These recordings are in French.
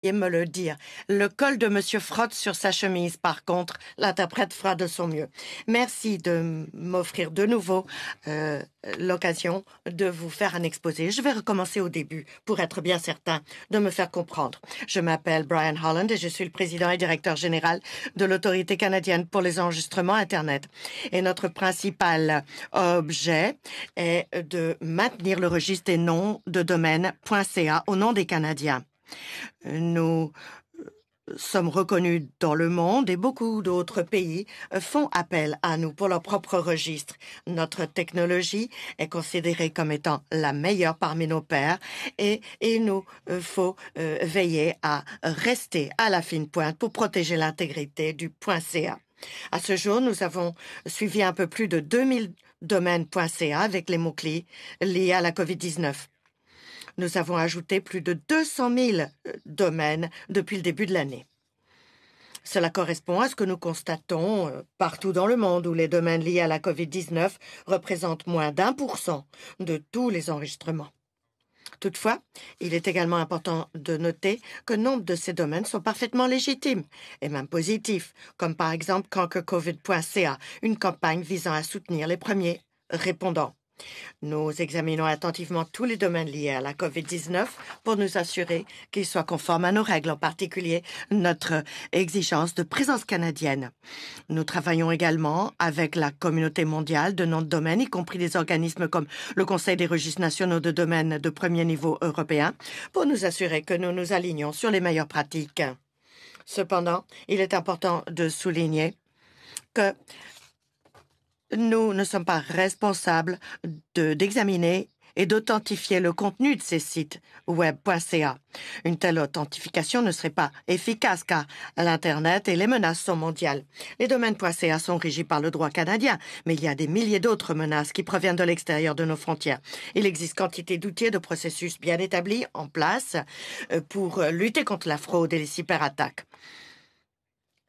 Et me le dire. Le col de Monsieur frotte sur sa chemise. Par contre, l'interprète fera de son mieux. Merci de m'offrir de nouveau l'occasion de vous faire un exposé. Je vais recommencer au début pour être bien certain de me faire comprendre. Je m'appelle Brian Holland et je suis le président et directeur général de l'Autorité canadienne pour les enregistrements Internet. Et notre principal objet est de maintenir le registre des noms de domaine.ca au nom des Canadiens. Nous sommes reconnus dans le monde et beaucoup d'autres pays font appel à nous pour leur propre registre. Notre technologie est considérée comme étant la meilleure parmi nos pairs et il nous faut veiller à rester à la fine pointe pour protéger l'intégrité du .ca. À ce jour, nous avons suivi un peu plus de 2000 domaines.ca avec les mots-clés liés à la COVID-19. Nous avons ajouté plus de 200 000 domaines depuis le début de l'année. Cela correspond à ce que nous constatons partout dans le monde où les domaines liés à la COVID-19 représentent moins d'1% de tous les enregistrements. Toutefois, il est également important de noter que nombre de ces domaines sont parfaitement légitimes et même positifs, comme par exemple conquercovid.ca, une campagne visant à soutenir les premiers répondants. Nous examinons attentivement tous les domaines liés à la COVID-19 pour nous assurer qu'ils soient conformes à nos règles, en particulier notre exigence de présence canadienne. Nous travaillons également avec la communauté mondiale de noms de domaine, y compris des organismes comme le Conseil des registres nationaux de domaines de premier niveau européen, pour nous assurer que nous nous alignons sur les meilleures pratiques. Cependant, il est important de souligner que nous ne sommes pas responsables d'examiner et d'authentifier le contenu de ces sites web.ca. Une telle authentification ne serait pas efficace car l'Internet et les menaces sont mondiales. Les domaines.ca sont régis par le droit canadien, mais il y a des milliers d'autres menaces qui proviennent de l'extérieur de nos frontières. Il existe quantité d'outils et de processus bien établis en place pour lutter contre la fraude et les cyberattaques.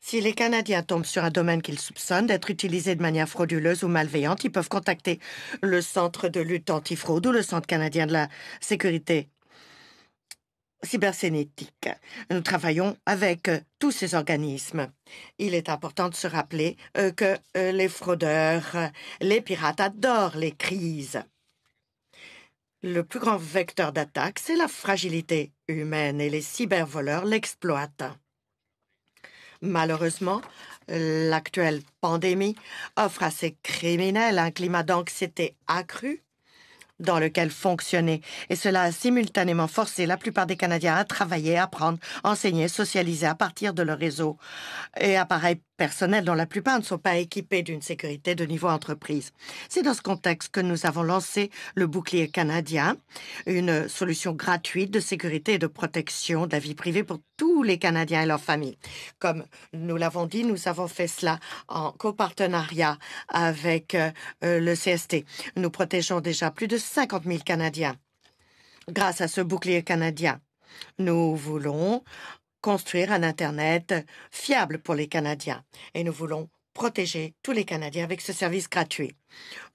Si les Canadiens tombent sur un domaine qu'ils soupçonnent d'être utilisé de manière frauduleuse ou malveillante, ils peuvent contacter le Centre de lutte antifraude ou le Centre canadien de la sécurité cybersénétique. Nous travaillons avec tous ces organismes. Il est important de se rappeler que les fraudeurs, les pirates adorent les crises. Le plus grand vecteur d'attaque, c'est la fragilité humaine et les cybervoleurs l'exploitent. Malheureusement, l'actuelle pandémie offre à ces criminels un climat d'anxiété accru dans lequel fonctionner. Et cela a simultanément forcé la plupart des Canadiens à travailler, apprendre, enseigner, socialiser à partir de leur réseau et appareils personnels dont la plupart ne sont pas équipés d'une sécurité de niveau entreprise. C'est dans ce contexte que nous avons lancé le bouclier canadien, une solution gratuite de sécurité et de protection de la vie privée pour tous les Canadiens et leurs familles. Comme nous l'avons dit, nous avons fait cela en copartenariat avec le CST. Nous protégeons déjà plus de 50 000 Canadiens. Grâce à ce bouclier canadien, nous voulons construire un Internet fiable pour les Canadiens et nous voulons protéger tous les Canadiens avec ce service gratuit.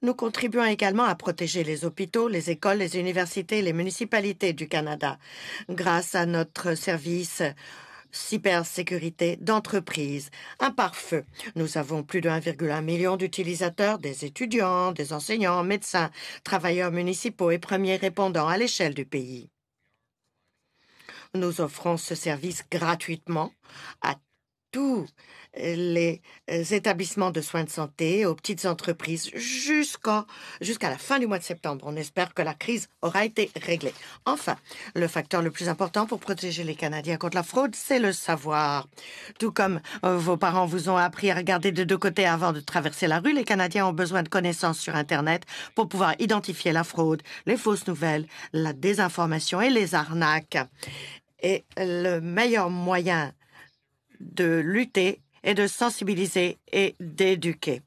Nous contribuons également à protéger les hôpitaux, les écoles, les universités et les municipalités du Canada grâce à notre service cybersécurité d'entreprise, un pare-feu. Nous avons plus de 1,1 million d'utilisateurs, des étudiants, des enseignants, médecins, travailleurs municipaux et premiers répondants à l'échelle du pays. Nous offrons ce service gratuitement à tous les établissements de soins de santé, aux petites entreprises, jusqu'à la fin du mois de septembre. On espère que la crise aura été réglée. Enfin, le facteur le plus important pour protéger les Canadiens contre la fraude, c'est le savoir. Tout comme vos parents vous ont appris à regarder de deux côtés avant de traverser la rue, les Canadiens ont besoin de connaissances sur Internet pour pouvoir identifier la fraude, les fausses nouvelles, la désinformation et les arnaques. Et le meilleur moyen de lutter et de sensibiliser et d'éduquer.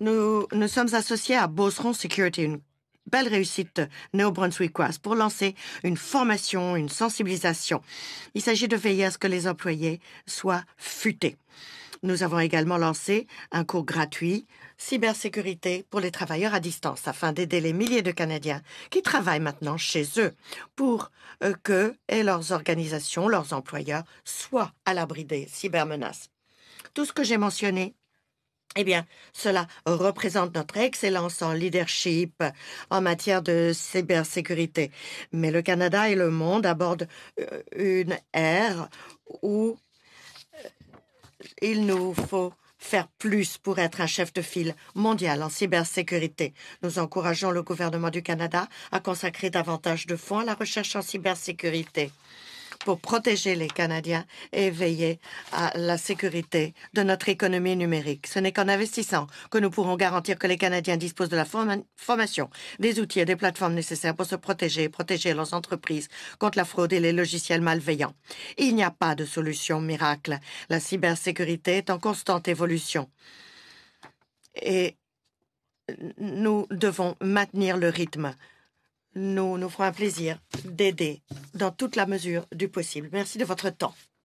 Nous sommes associés à Beauceron Security, une belle réussite néo-brunswickoise, pour lancer une formation, une sensibilisation. Il s'agit de veiller à ce que les employés soient futés. Nous avons également lancé un cours gratuit cybersécurité pour les travailleurs à distance afin d'aider les milliers de Canadiens qui travaillent maintenant chez eux pour qu'eux et leurs organisations, leurs employeurs, soient à l'abri des cybermenaces. Tout ce que j'ai mentionné, eh bien, cela représente notre excellence en leadership en matière de cybersécurité. Mais le Canada et le monde abordent une ère où il nous faut faire plus pour être un chef de file mondial en cybersécurité. Nous encourageons le gouvernement du Canada à consacrer davantage de fonds à la recherche en cybersécurité pour protéger les Canadiens et veiller à la sécurité de notre économie numérique. Ce n'est qu'en investissant que nous pourrons garantir que les Canadiens disposent de la formation, des outils et des plateformes nécessaires pour se protéger et protéger leurs entreprises contre la fraude et les logiciels malveillants. Il n'y a pas de solution miracle. La cybersécurité est en constante évolution. Et nous devons maintenir le rythme. Nous nous ferons un plaisir d'aider dans toute la mesure du possible. Merci de votre temps.